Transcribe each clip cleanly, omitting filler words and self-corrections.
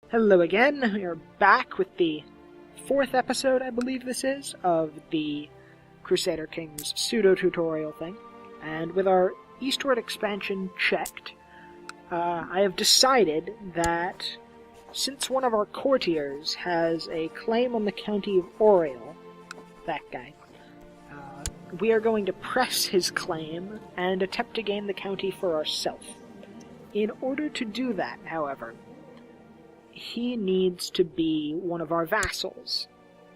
Hello again, we are back with the 4th episode, I believe this is, of the Crusader King's pseudo-tutorial thing. And with our eastward expansion checked, I have decided that since one of our courtiers has a claim on the county of Oriel, that guy, we are going to press his claim and attempt to gain the county for ourselves. In order to do that, however, he needs to be one of our vassals.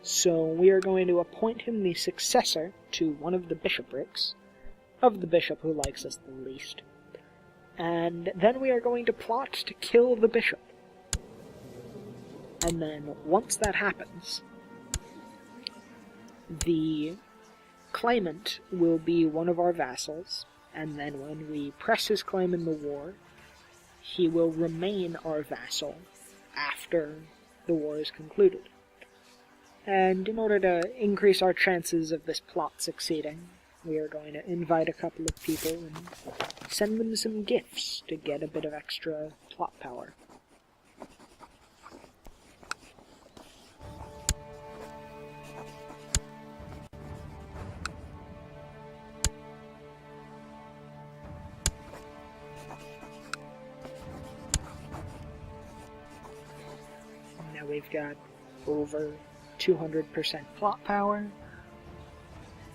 So we are going to appoint him the successor to one of the bishoprics, of the bishop who likes us the least. And then we are going to plot to kill the bishop. And then, once that happens, the claimant will be one of our vassals, and then when we press his claim in the war, he will remain our vassal after the war is concluded. And in order to increase our chances of this plot succeeding, we are going to invite a couple of people and send them some gifts to get a bit of extra plot power. We've got over 200% plot power.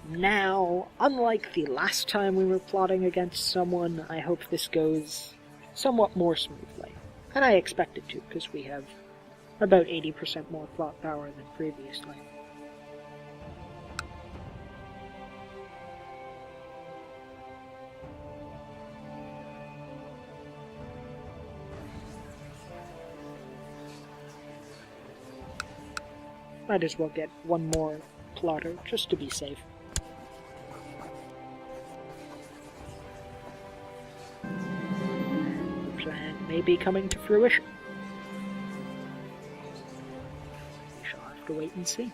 Now, unlike the last time we were plotting against someone, I hope this goes somewhat more smoothly. And I expect it to, because we have about 80% more plot power than previously. Might as well get one more plotter, just to be safe. The plan may be coming to fruition. We shall have to wait and see.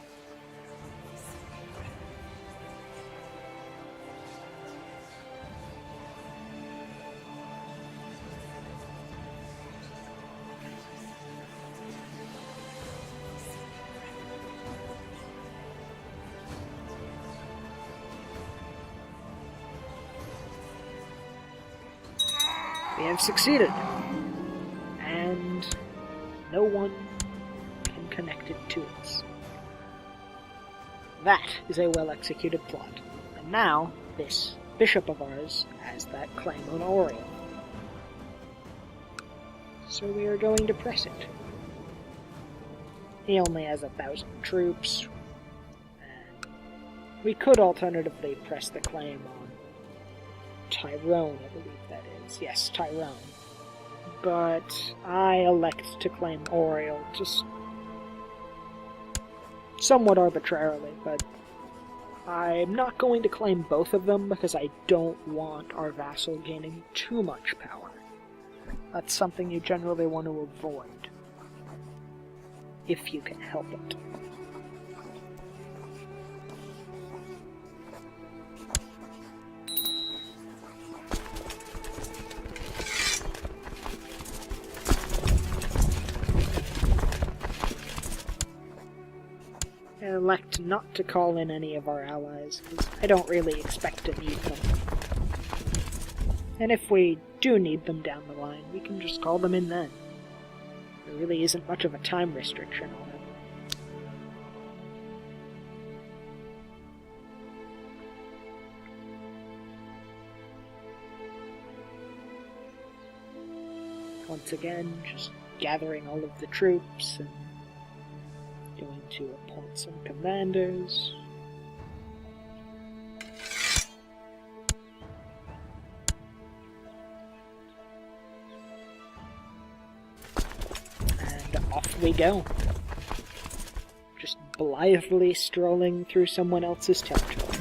We have succeeded, and no one can connect it to us. That is a well-executed plot, and now this bishop of ours has that claim on Oriel. So we are going to press it. He only has 1,000 troops, and we could alternatively press the claim on Tyrone, I believe that is. Yes, Tyrone. But I elect to claim Oriel, just somewhat arbitrarily, but I'm not going to claim both of them because I don't want our vassal gaining too much power. That's something you generally want to avoid, if you can help it. I elect not to call in any of our allies, because I don't really expect to need them. And if we do need them down the line, we can just call them in then. There really isn't much of a time restriction on it. Once again, just gathering all of the troops and going to appoint some commanders. And off we go. Just blithely strolling through someone else's territory.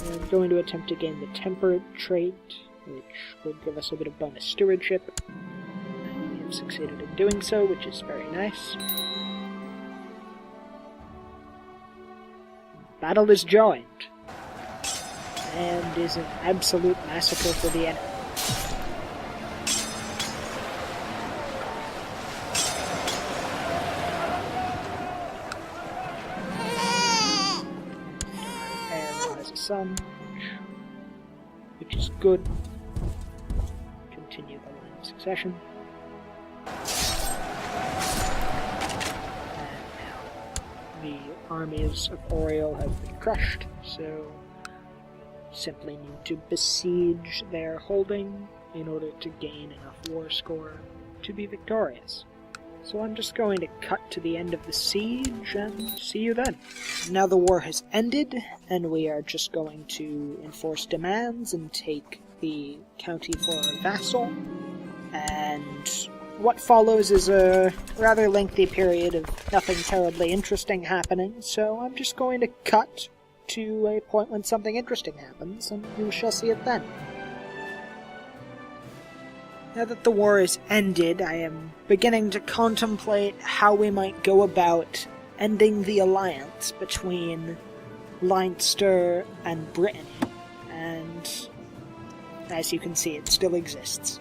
We're going to attempt to gain the temperate trait, which will give us a bit of bonus stewardship. Succeeded in doing so, which is very nice. Battle is joined, and is an absolute massacre for the enemy. some, which is good. Continue the line of succession. And now the armies of Oriel have been crushed, so simply need to besiege their holding in order to gain enough war score to be victorious. So I'm just going to cut to the end of the siege and see you then. Now the war has ended, and we are just going to enforce demands and take the county for a vassal. And what follows is a rather lengthy period of nothing terribly interesting happening, so I'm just going to cut to a point when something interesting happens, and you shall see it then. Now that the war is ended, I am beginning to contemplate how we might go about ending the alliance between Leinster and Brittany, and as you can see, it still exists.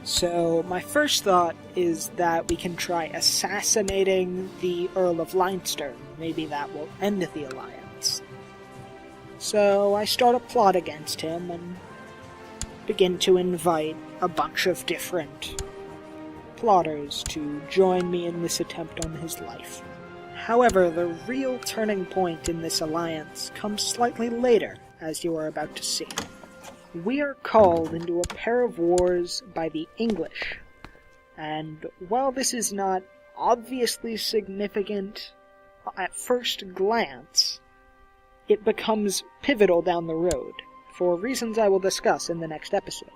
So my first thought is that we can try assassinating the Earl of Leinster. Maybe that will end the alliance. So I start a plot against him and begin to invite a bunch of different plotters to join me in this attempt on his life. However, the real turning point in this alliance comes slightly later, as you are about to see. We are called into a pair of wars by the English, and while this is not obviously significant at first glance, it becomes pivotal down the road, for reasons I will discuss in the next episode.